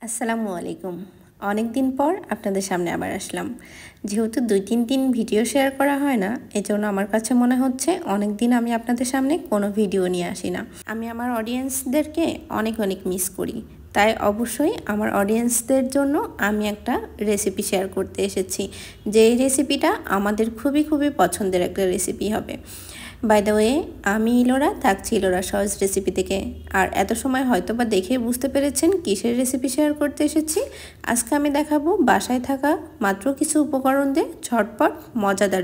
আসসালামু আলাইকুম। অনেক দিন পর আপনাদের সামনে আবার আসলাম। যেহেতু 2-3 দিন ভিডিও শেয়ার করা হয় না, এজন্য আমার কাছে মনে হচ্ছে অনেক দিন আমি আপনাদের সামনে কোনো ভিডিও নিয়ে আসি না। আমি আমার অডিয়েন্সদেরকে অনেক মিস করি। তাই অবশ্যই আমার অডিয়েন্সদের জন্য আমি একটা রেসিপি শেয়ার করতে এসেছি। যেই রেসিপিটা আমাদের খুবই পছন্দের একটা রেসিপি হবে। বাই দ্য ওয়ে, আমি ইলোরা থাকছি ইলোরা সহজ রেসিপি থেকে। আর এত সময় হয়তো বা দেখে বুঝতে পেরেছেন কিসের রেসিপি শেয়ার করতে এসেছি। আজকে আমি দেখাবো বাসায় থাকা মাত্র কিছু উপকরণ দিয়ে ঝটপট মজাদার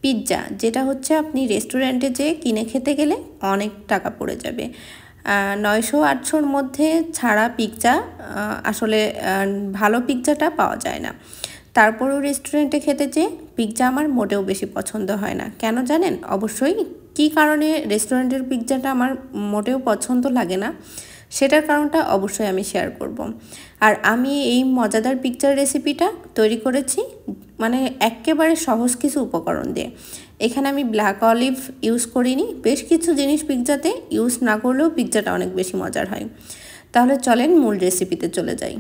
পিৎজা যেটা হচ্ছে আপনি রেস্টুরেন্টে যেয়ে কিনে খেতে গেলে অনেক টাকা পড়ে যাবে। 900-800-র মধ্যে ছাড়া পিৎজা আসলে ভালো পিৎজাটা পাওয়া যায় না। তারপরেও রেস্টুরেন্টে খেতে যেয়ে পিৎজা আমার মোটেও বেশি পছন্দ হয় না। কেন জানেন? অবশ্যই কী কারণে রেস্টুরেন্টের পিৎজাটা আমার মোটেও পছন্দ লাগে না সেটার কারণটা অবশ্যই আমি শেয়ার করব। আর আমি এই মজাদার পিৎজার রেসিপিটা তৈরি করেছি মানে একেবারে সহজ কিছু উপকরণ দিয়ে। এখানে আমি ব্ল্যাক অলিভ ইউজ করিনি। বেশ কিছু জিনিস পিৎজাতে ইউজ না করলেও পিৎজাটা অনেক বেশি মজার হয়। তাহলে চলেন মূল রেসিপিতে চলে যাই।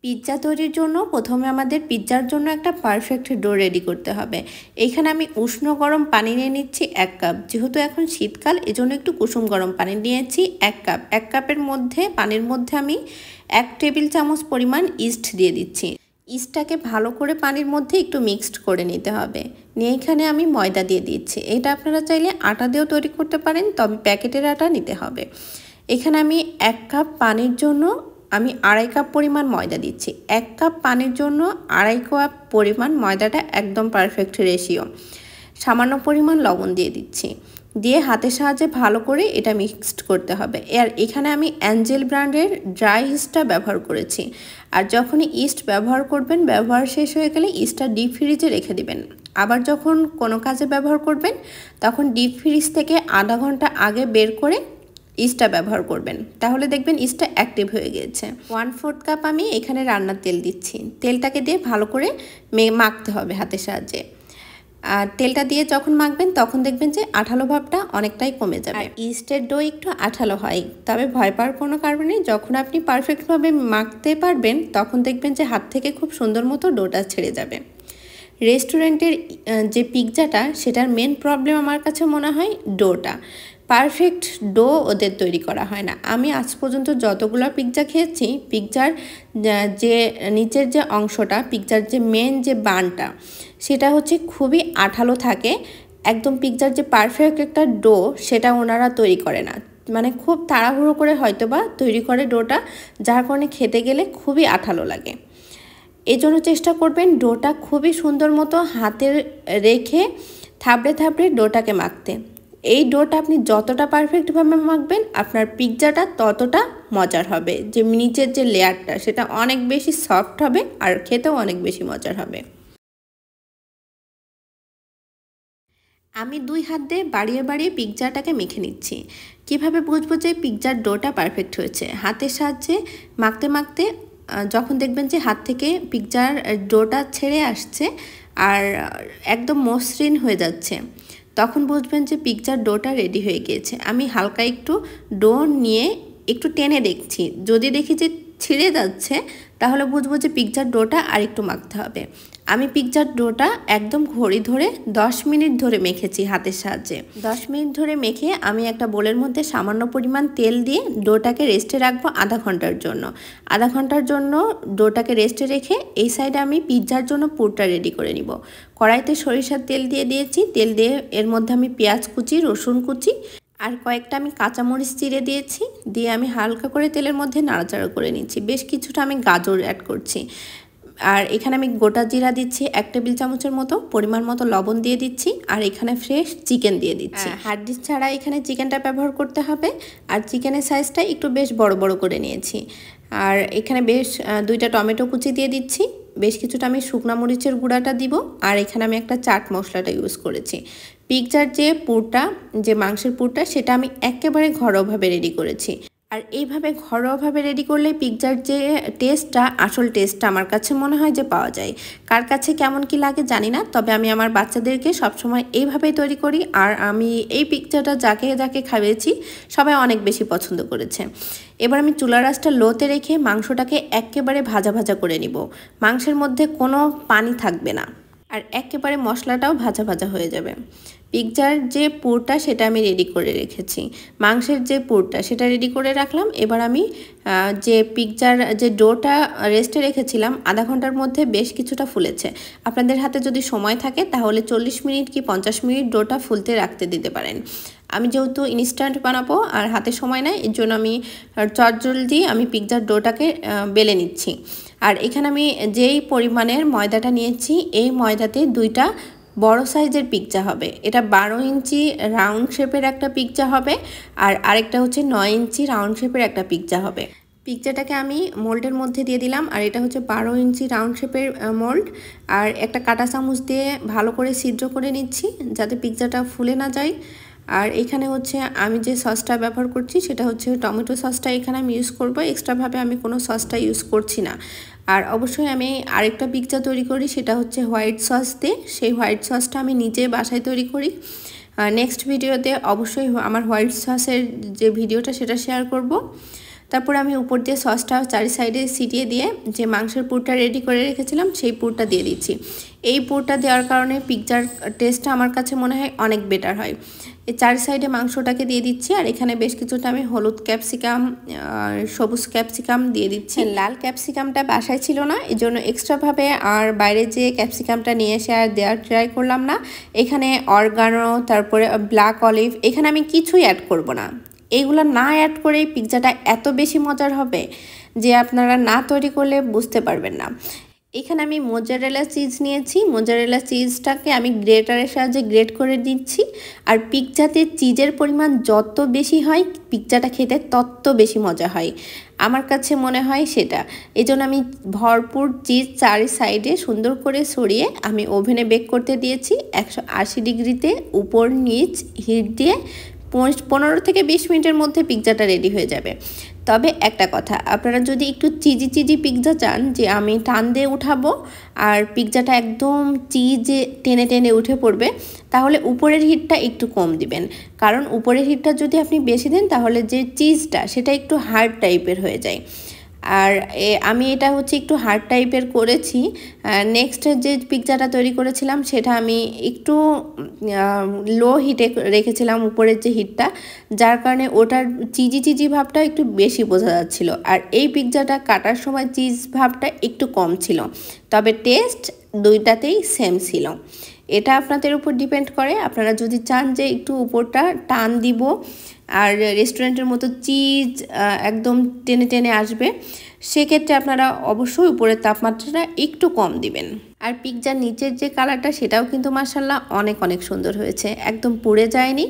পিৎজা তৈরির জন্য প্রথমে আমাদের পিৎজার জন্য একটা পারফেক্ট ডো রেডি করতে হবে। এইখানে আমি উষ্ণ গরম পানি নিয়ে নিচ্ছি 1 কাপ। যেহেতু এখন শীতকাল, এজন্য একটু কুসুম গরম পানি নিয়েছি 1 কাপ। 1 কাপের মধ্যে পানির মধ্যে আমি 1 টেবিল চামচ পরিমাণ ইস্ট দিয়ে দিচ্ছি। ইস্টটাকে ভালো করে পানির মধ্যে একটু মিক্সড করে নিতে হবে। নিয়ে এখানে আমি ময়দা দিয়ে দিচ্ছি। এটা আপনারা চাইলে আটা দিয়েও তৈরি করতে পারেন, তবে প্যাকেটের আটা নিতে হবে। এখানে আমি 1 কাপ পানির জন্য আমি 2.5 কাপ পরিমাণ ময়দা দিচ্ছি। 1 কাপ পানির জন্য 2.5 কাপ পরিমাণ ময়দাটা একদম পারফেক্ট রেশিও। সামান্য পরিমাণ লবণ দিয়ে দিচ্ছি। দিয়ে হাতের সাহায্যে ভালো করে এটা মিক্সড করতে হবে। আর এখানে আমি অ্যাঞ্জেল ব্র্যান্ডের ড্রাই ইস্টটা ব্যবহার করেছি। আর যখনই ইস্ট ব্যবহার করবেন, ব্যবহার শেষ হয়ে গেলে ইস্টটা ডিপ ফ্রিজে রেখে দিবেন। আবার যখন কোনো কাজে ব্যবহার করবেন, তখন ডিপ ফ্রিজ থেকে আধা ঘন্টা আগে বের করে ইস্টটা ব্যবহার করবেন। তাহলে দেখবেন ইস্টটা অ্যাক্টিভ হয়ে গিয়েছে। 1/4 কাপ আমি এখানে রান্নার তেল দিচ্ছি। তেলটাকে দিয়ে ভালো করে মাখতে হবে হাতের সাহায্যে। আর তেলটা দিয়ে যখন মাখবেন তখন দেখবেন যে আঠালো ভাবটা অনেকটাই কমে যাবে। আর ইস্টের ডো একটু আঠালো হয়, তবে ভয় পাওয়ার কোনো কারণ নেই। যখন আপনি পারফেক্টভাবে মাখতে পারবেন তখন দেখবেন যে হাত থেকে খুব সুন্দর মতো ডোটা ছেড়ে যাবে। রেস্টুরেন্টের যে পিৎজাটা, সেটার মেন প্রবলেম আমার কাছে মনে হয় ডোটা। পারফেক্ট ডো ওদের তৈরি করা হয় না। আমি আজ পর্যন্ত যতগুলো পিৎজা খেয়েছি, পিৎজার যে নিচের যে অংশটা, পিৎজার যে মেন যে বানটা, সেটা হচ্ছে খুবই আঠালো থাকে। একদম পিৎজার যে পারফেক্ট একটা ডো, সেটা ওনারা তৈরি করে না। মানে খুব তাড়াহুড়ো করে হয়তোবা তৈরি করে ডোটা, যার কারণে খেতে গেলে খুবই আঠালো লাগে। এই জন্য চেষ্টা করবেন ডোটা খুবই সুন্দর মতো হাতে রেখে থাবড়ে ডোটাকে মাখতে। এই ডোটা আপনি যতটা পারফেক্টভাবে মাখবেন, আপনার পিৎজাটা ততটা মজার হবে। যে নিচের যে লেয়ারটা, সেটা অনেক বেশি সফট হবে আর খেতেও অনেক বেশি মজার হবে। আমি 2 হাত দিয়ে বাড়িয়ে পিৎজাটাকে মেখে নিচ্ছি। কিভাবে বুঝবো যে পিৎজার ডোটা পারফেক্ট হয়েছে? হাতের সাহায্যে মাখতে যখন দেখবেন যে হাত থেকে পিৎজার ডোটা ছেড়ে আসছে আর একদম মসৃণ হয়ে যাচ্ছে, তখন বুঝবেন যে পিৎজার ডোটা রেডি হয়ে গিয়েছে। আমি হালকা একটু ডো নিয়ে একটু টেনে দেখছি। যদি দেখি যে ছিঁড়ে যাচ্ছে, তাহলে বুঝবো যে পিৎজার ডোটা আর একটু মাখতে হবে। আমি পিৎজার ডোটা একদম ঘড়ি ধরে 10 মিনিট ধরে মেখেছি হাতের সাহায্যে। 10 মিনিট ধরে মেখে আমি একটা বোলের মধ্যে সামান্য পরিমাণ তেল দিয়ে ডোটাকে রেস্টে রাখবো আধা ঘন্টার জন্য। আধা ঘন্টার জন্য ডোটাকে রেস্টে রেখে এই সাইডে আমি পিৎজার জন্য পুরটা রেডি করে নিব। কড়াইতে সরিষার তেল দিয়ে দিয়েছি। তেল দিয়ে এর মধ্যে আমি পেঁয়াজ কুচি, রসুন কুচি আর কয়েকটা আমি কাঁচামরিচ চিড়ে দিয়েছি। দিয়ে আমি হালকা করে তেলের মধ্যে নাড়াচাড়া করে নিচ্ছি। বেশ কিছুটা আমি গাজর অ্যাড করছি। আর এখানে আমি গোটা জিরা দিচ্ছি 1 টেবিল চামচের মতো, পরিমাণ মতো লবণ দিয়ে দিচ্ছি। আর এখানে ফ্রেশ চিকেন দিয়ে দিচ্ছি। হাড্ডি ছাড়া এখানে চিকেনটা ব্যবহার করতে হবে। আর চিকেনের সাইজটা একটু বেশ বড় করে নিয়েছি। আর এখানে বেশ 2টা টমেটো কুচি দিয়ে দিচ্ছি। বেশ কিছুটা আমি শুকনো মরিচের গুঁড়াটা দিব। আর এখানে আমি একটা চাট মশলাটা ইউজ করেছি। পিৎজার যে পুরটা, যে মাংসের পুরটা, সেটা আমি একেবারে ঘরোয়াভাবে রেডি করেছি। আর এইভাবে ঘরোয়াভাবে রেডি করলে পিৎজার যে টেস্টটা, আসল টেস্টটা আমার কাছে মনে হয় যে পাওয়া যায়। কার কাছে কেমন কি লাগে জানি না, তবে আমি আমার বাচ্চাদেরকে সবসময় এইভাবেই তৈরি করি। আর আমি এই পিৎজাটা যাকে যাকে খাইয়েছি সবাই অনেক বেশি পছন্দ করেছে। এবার আমি চুলার আঁচটা লোতে রেখে মাংসটাকে একেবারে ভাজা ভাজা করে নিব। মাংসের মধ্যে কোনো পানি থাকবে না, আর একেবারে মশলাটাও ভাজা ভাজা হয়ে যাবে। পিৎজার যে পুরটা সেটা আমি রেডি করে রেখেছি, মাংসের যে পুরটা সেটা রেডি করে রাখলাম। এবার আমি যে পিৎজার যে ডোটা রেস্টে রেখেছিলাম আধা ঘন্টার মধ্যে বেশ কিছুটা ফুলেছে। আপনাদের হাতে যদি সময় থাকে তাহলে 40 মিনিট কি 50 মিনিট ডোটা ফুলতে রাখতে দিতে পারেন। আমি যেহেতু ইনস্ট্যান্ট বানাবো আর হাতে সময় নাই, এর জন্য আমি চটজলদি আমি পিৎজার ডোটাকে বেলে নিচ্ছি। আর এখানে আমি যেই পরিমাণের ময়দাটা নিয়েছি এই ময়দাতে 2টা বড় সাইজের পিৎজা হবে। এটা 12 ইঞ্চি রাউন্ড শেপের একটা পিৎজা হবে, আর আরেকটা হচ্ছে 9 ইঞ্চি রাউন্ড শেপের একটা পিৎজা হবে। পিৎজাটাকে আমি মোল্ডের মধ্যে দিয়ে দিলাম, আর এটা হচ্ছে 12 ইঞ্চি রাউন্ড শেপের মোল্ড। আর একটা কাঁটা চামচ দিয়ে ভালো করে ছিদ্র করে নিচ্ছি যাতে পিৎজাটা ফুলে না যায়। আর এখানে হচ্ছে আমি যে সসটা ব্যবহার করছি সেটা হচ্ছে টমেটো সসটা এখানে আমি ইউজ করব, এক্সট্রাভাবে আমি কোনো সসটা ইউজ করছি না। আর অবশ্যই আমি আরেকটা পিৎজা তৈরি করি, সেটা হচ্ছে হোয়াইট সস দিয়ে। সেই হোয়াইট সসটা আমি নিজে বাসায় তৈরি করি। নেক্সট ভিডিওতে অবশ্যই আমার হোয়াইট সসের যে ভিডিওটা সেটা শেয়ার করব। তারপরে আমি উপর দিয়ে সসটা চারি সাইডে ছিটিয়ে দিয়ে যে মাংসের পুরটা রেডি করে রেখেছিলাম সেই পুরটা দিয়ে দিচ্ছি। এই পুরটা দেওয়ার কারণে পিৎজার টেস্টটা আমার কাছে মনে হয় অনেক বেটার হয়। এই চারি সাইডে মাংসটাকে দিয়ে দিচ্ছি, আর এখানে বেশ কিছুটা আমি হলুদ ক্যাপসিকাম সবুজ ক্যাপসিকাম দিয়ে দিচ্ছি। লাল ক্যাপসিকামটা বাসায় ছিল না, এই জন্য এক্সট্রাভাবে আর বাইরে যে ক্যাপসিকামটা নিয়ে এসে আর দেওয়ার ট্রাই করলাম না। এখানে অরগানো, তারপরে ব্ল্যাক অলিভ, এখানে আমি কিছুই অ্যাড করব না। এইগুলো না অ্যাড করেই পিৎজাটা এত বেশি মজার হবে যে আপনারা না তৈরি করলে বুঝতে পারবেন না। এখানে আমি মোজারেলা চিজ নিয়েছি, মোজারেলা চিজটাকে আমি গ্রেটারের সাহায্যে গ্রেট করে দিচ্ছি। আর পিৎজাতে চিজের পরিমাণ যত বেশি হয় পিৎজাটা খেতে তত বেশি মজা হয়, আমার কাছে মনে হয় সেটা। এই জন্য আমি ভরপুর চিজ চারি সাইডে সুন্দর করে ছড়িয়ে আমি ওভেনে বেক করতে দিয়েছি 180 ডিগ্রিতে উপর নিচ হিট দিয়ে। 15 থেকে 20 মিনিটের মধ্যে পিৎজাটা রেডি হয়ে যাবে। তবে একটা কথা, আপনারা যদি একটু চিজি চিজি পিৎজা চান যে আমি টান দিয়ে উঠাবো আর পিৎজাটা একদম চিজে টেনে টেনে উঠে পড়বে, তাহলে উপরের হিটটা একটু কম দিবেন। কারণ উপরের হিটটা যদি আপনি বেশি দেন তাহলে যে চিজটা সেটা একটু হার্ড টাইপের হয়ে যায়। আর আমি এটা হচ্ছে একটু হার্ড টাইপের করেছি। নেক্সট যে পিৎজাটা তৈরি করেছিলাম সেটা আমি একটু লো হিটে রেখেছিলাম উপরের যে হিটটা, যার কারণে ওটার চিজি চিজি ভাবটা একটু বেশি বোঝা যাচ্ছিল। আর এই পিৎজাটা কাটার সময় চিজ ভাবটা একটু কম ছিল, তবে টেস্ট দুইটাতেই সেম ছিল। এটা আপনাদের উপর ডিপেন্ড করে। আপনারা যদি চান যে একটু উপরটা টান দিব আর রেস্টুরেন্টের মতো চিজ একদম টেনে টেনে আসবে, সেক্ষেত্রে আপনারা অবশ্যই উপরের তাপমাত্রাটা একটু কম দিবেন। আর পিৎজার নিচের যে কালারটা সেটাও কিন্তু মাশাআল্লাহ অনেক অনেক সুন্দর হয়েছে, একদম পুড়ে যায়নি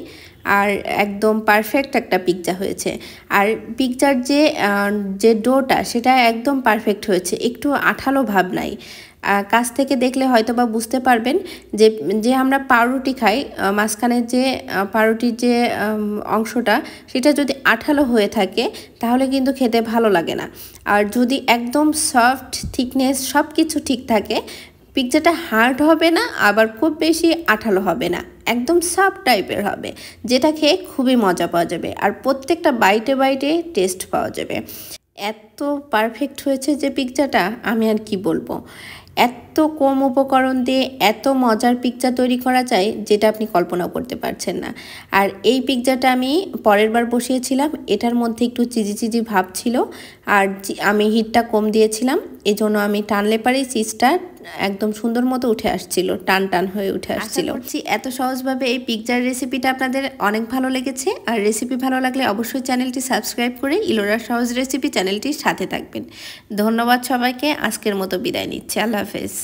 আর একদম পারফেক্ট একটা পিৎজা হয়েছে। আর পিৎজার যে ডোটা সেটা একদম পারফেক্ট হয়েছে, একটু আঠালো ভাব নাই। কাছ থেকে দেখলে হয়তো বা বুঝতে পারবেন যে আমরা পাউরুটি খাই, মাঝখানের যে পাউরুটির যে অংশটা সেটা যদি আঠালো হয়ে থাকে তাহলে কিন্তু খেতে ভালো লাগে না। আর যদি একদম সফট থিকনেস সব কিছু ঠিক থাকে পিৎজাটা হার্ড হবে না, আবার খুব বেশি আঠালো হবে না, একদম সফট টাইপের হবে, যেটা খেয়ে খুবই মজা পাওয়া যাবে আর প্রত্যেকটা বাইটে বাইটে টেস্ট পাওয়া যাবে। এত পারফেক্ট হয়েছে যে পিৎজাটা আমি আর কি বলবো। এত কম উপকরণ দিয়ে এত মজার পিৎজা তৈরি করা যায় যেটা আপনি কল্পনাও করতে পারছেন না। আর এই পিৎজাটা আমি পরের বার বসিয়েছিলাম, এটার মধ্যে একটু চিজি চিজি ভাব ছিল আর আমি হিটটা কম দিয়েছিলাম, এজন্য আমি টানলে পারি চিজটা একদম সুন্দর মতো উঠে আসছিল, টান টান হয়ে উঠে আসছিল। এত সহজভাবে এই পিৎজার রেসিপিটা আপনাদের অনেক ভালো লেগেছে। আর রেসিপি ভালো লাগলে অবশ্যই চ্যানেলটি সাবস্ক্রাইব করে ইলোরা সহজ রেসিপি চ্যানেলটির সাথে থাকবেন। ধন্যবাদ সবাইকে, আজকের মতো বিদায় নিচ্ছি। আল্লাহ হাফেজ।